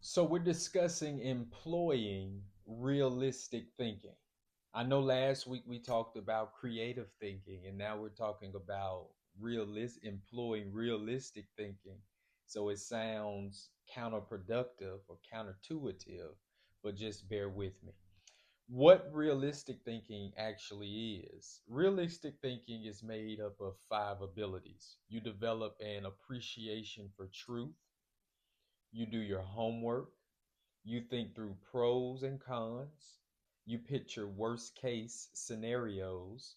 So we're discussing employing realistic thinking. I know last week we talked about creative thinking, and now we're talking about employing realistic thinking. So it sounds counterproductive or counterintuitive, but just bear with me. What realistic thinking actually is? Realistic thinking is made up of five abilities. You develop an appreciation for truth, you do your homework, you think through pros and cons. You picture worst case scenarios.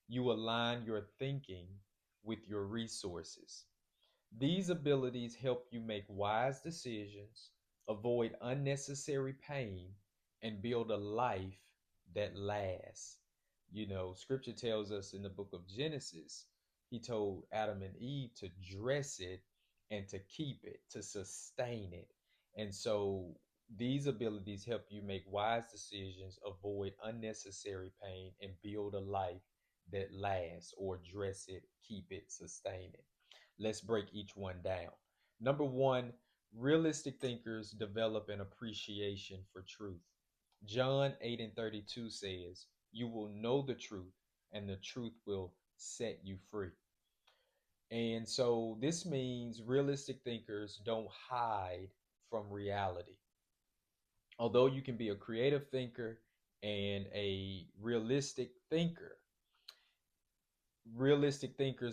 You align your thinking with your resources. These abilities help you make wise decisions, avoid unnecessary pain, and build a life that lasts. Scripture tells us in the book of Genesis, he told Adam and Eve to dress it and to keep it, to sustain it. And so these abilities help you make wise decisions, avoid unnecessary pain, and build a life that lasts, or dress it, keep it, sustain it. Let's break each one down. Number one, realistic thinkers develop an appreciation for truth. John 8 and 32 says, "You will know the truth, and the truth will set you free." And so this means realistic thinkers don't hide from reality. Although you can be a creative thinker and a realistic thinkers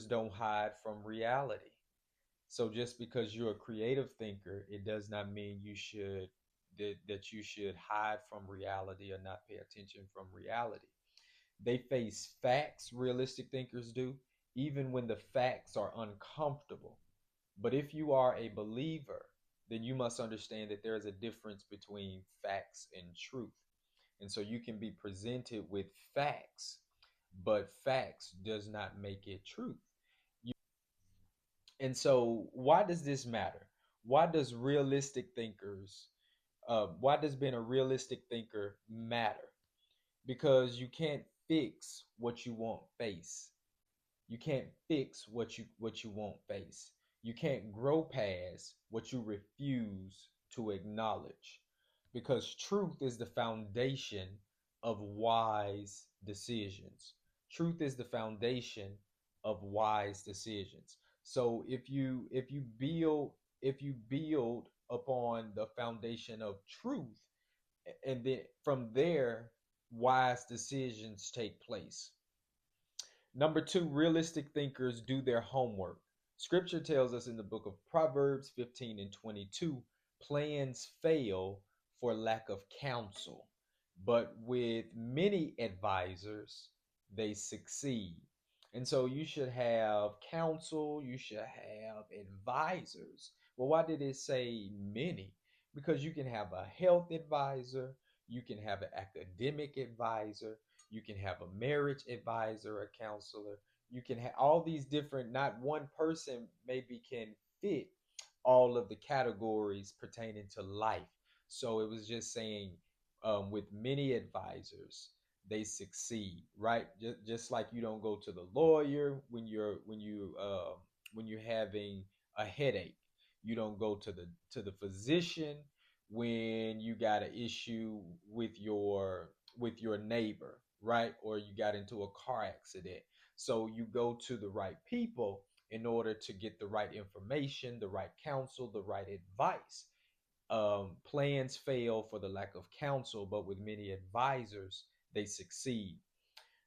don't hide from reality. So just because you're a creative thinker, it does not mean that you should hide from reality or not pay attention from reality. They face facts, realistic thinkers do, even when the facts are uncomfortable. But if you are a believer, then you must understand that there is a difference between facts and truth. And so you can be presented with facts, but facts does not make it truth. And so why does this matter? Why does realistic thinkers, why does being a realistic thinker matter? Because you can't fix what you won't face. You can't fix what you won't face. You can't grow past what you refuse to acknowledge. Because truth is the foundation of wise decisions. Truth is the foundation of wise decisions. So if you build upon the foundation of truth, and then from there wise decisions take place. Number two, realistic thinkers do their homework. Scripture tells us in the book of Proverbs 15 and 22, plans fail for lack of counsel, but with many advisors, they succeed. And so you should have counsel, you should have advisors. Well, why did it say many? Because you can have a health advisor, you can have an academic advisor, you can have a marriage advisor, a counselor. You can have all these different, not one person maybe can fit all of the categories pertaining to life. So it was just saying, with many advisors, they succeed, right? Just like you don't go to the lawyer when you're having a headache. You don't go to the physician when you got an issue with your neighbor, right? Or you got into a car accident. So you go to the right people in order to get the right information, the right counsel, the right advice. Plans fail for the lack of counsel, but with many advisors, they succeed.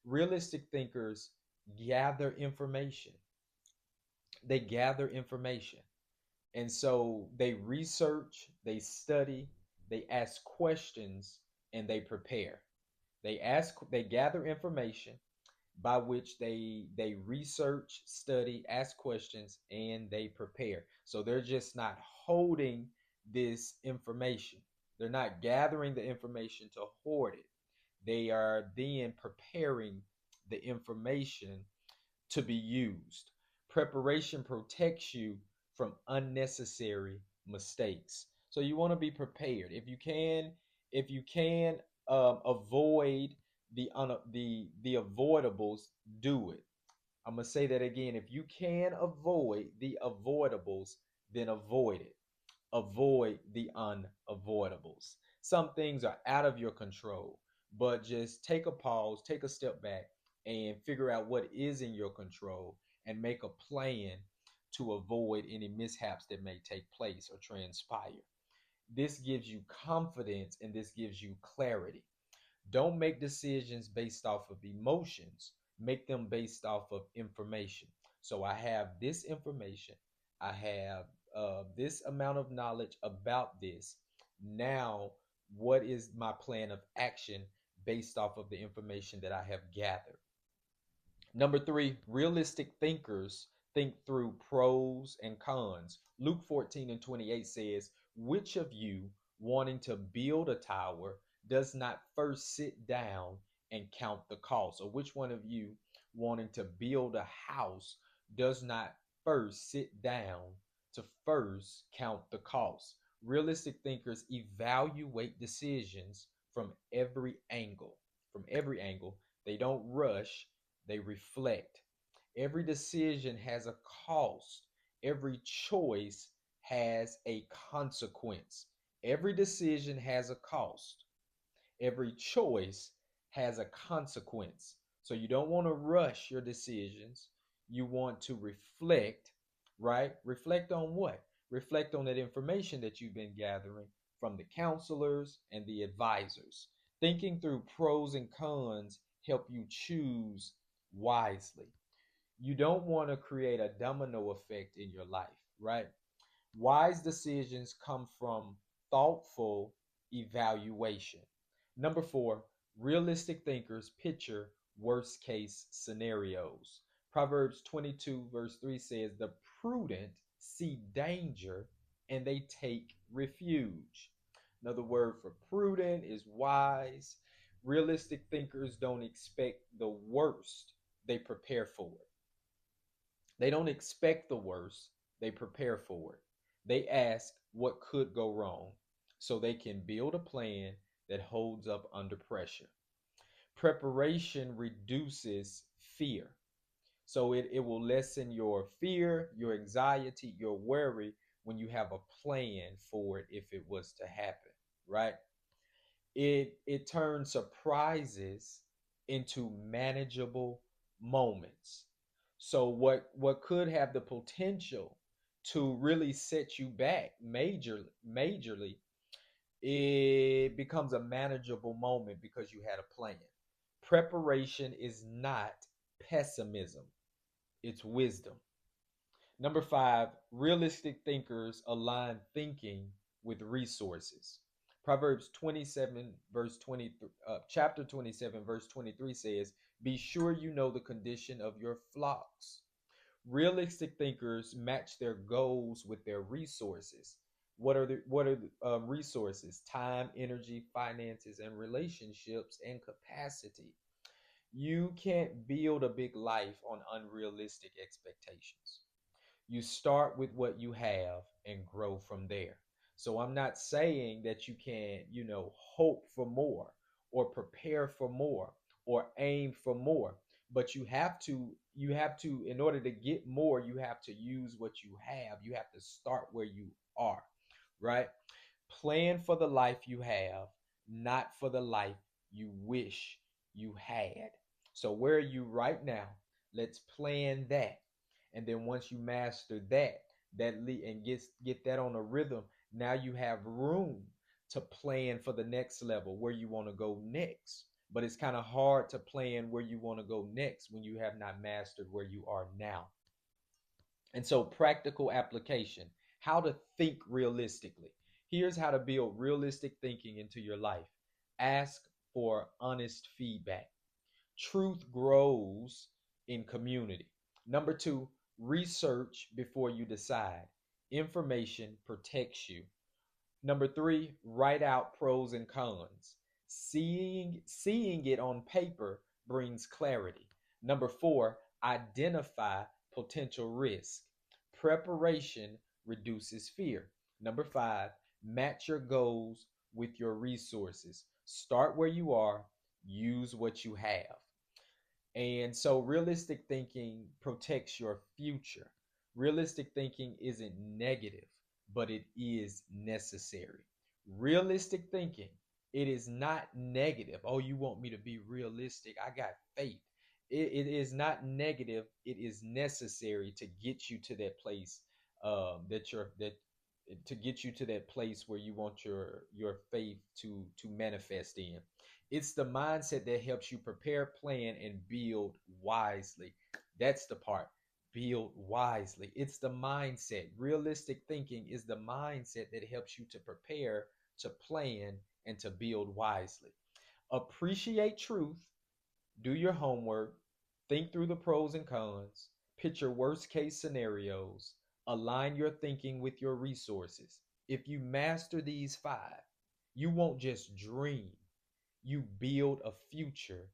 Realistic thinkers gather information. They gather information. And so they research, they study, they ask questions, and they prepare. They gather information by which they research, study, ask questions, and they prepare. So they're just not holding this information. They're not gathering the information to hoard it. They are then preparing the information to be used. Preparation protects you from unnecessary mistakes. So you want to be prepared. If you can avoid the avoidables, do it. I'm going to say that again. If you can avoid the avoidables, then avoid it. Avoid the unavoidables. Some things are out of your control, but just take a pause, take a step back, and figure out what is in your control and make a plan to avoid any mishaps that may take place or transpire. This gives you confidence and this gives you clarity. Don't make decisions based off of emotions. Make them based off of information. So I have this information. I have this amount of knowledge about this. Now, what is my plan of action based off of the information that I have gathered? Number three, realistic thinkers think through pros and cons. Luke 14:28 says, which of you wanting to build a tower does not first sit down and count the cost? Or which one of you wanting to build a house does not first sit down to first count the cost? Realistic thinkers evaluate decisions from every angle. From every angle. They don't rush, they reflect. Every decision has a cost. Every choice has a consequence. Every decision has a cost. Every choice has a consequence. So you don't want to rush your decisions. You want to reflect, right? Reflect on what? Reflect on that information that you've been gathering from the counselors and the advisors. Thinking through pros and cons help you choose wisely. You don't want to create a domino effect in your life, right? Wise decisions come from thoughtful evaluation. Number four, realistic thinkers picture worst case scenarios. Proverbs 22, verse 3 says, the prudent see danger and they take refuge. Another word for prudent is wise. Realistic thinkers don't expect the worst, they prepare for it. They don't expect the worst, they prepare for it. They ask what could go wrong so they can build a plan that holds up under pressure. Preparation reduces fear. So it will lessen your fear, your anxiety, your worry when you have a plan for it if it was to happen, right? It turns surprises into manageable moments. So what could have the potential to really set you back majorly, it becomes a manageable moment because you had a plan. Preparation is not pessimism, it's wisdom. Number five, realistic thinkers align thinking with resources. Proverbs 27, verse 23, chapter 27, verse 23 says, be sure you know the condition of your flocks. Realistic thinkers match their goals with their resources. What are the resources? Time, energy, finances, and relationships and capacity. You can't build a big life on unrealistic expectations. You start with what you have and grow from there. So I'm not saying that you can, hope for more or prepare for more or aim for more, but you have to in order to get more, you have to use what you have. You have to start where you are, right? Plan for the life you have, not for the life you wish you had. So where are you right now? Let's plan that. And then once you master and get that on a rhythm, now you have room to plan for the next level where you want to go next. But it's kind of hard to plan where you want to go next when you have not mastered where you are now. And so, practical application, how to think realistically. Here's how to build realistic thinking into your life. Ask for honest feedback. Truth grows in community. Number two, research before you decide. Information protects you. Number three, write out pros and cons. Seeing it on paper brings clarity. Number four, identify potential risk. Preparation reduces fear. Number five, match your goals with your resources. Start where you are, use what you have. And so realistic thinking protects your future. Realistic thinking isn't negative, but it is necessary. Realistic thinking, it is not negative. Oh, you want me to be realistic? I got faith. It is not negative. It is necessary to get you to that place that to get you to that place where you want your faith to manifest in. It's the mindset that helps you prepare, plan, and build wisely. That's the part. Build wisely. It's the mindset. Realistic thinking is the mindset that helps you to prepare, to plan, and to build wisely. Appreciate truth, do your homework, think through the pros and cons, picture worst case scenarios, align your thinking with your resources. If you master these five, you won't just dream, you build a future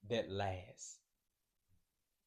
that lasts.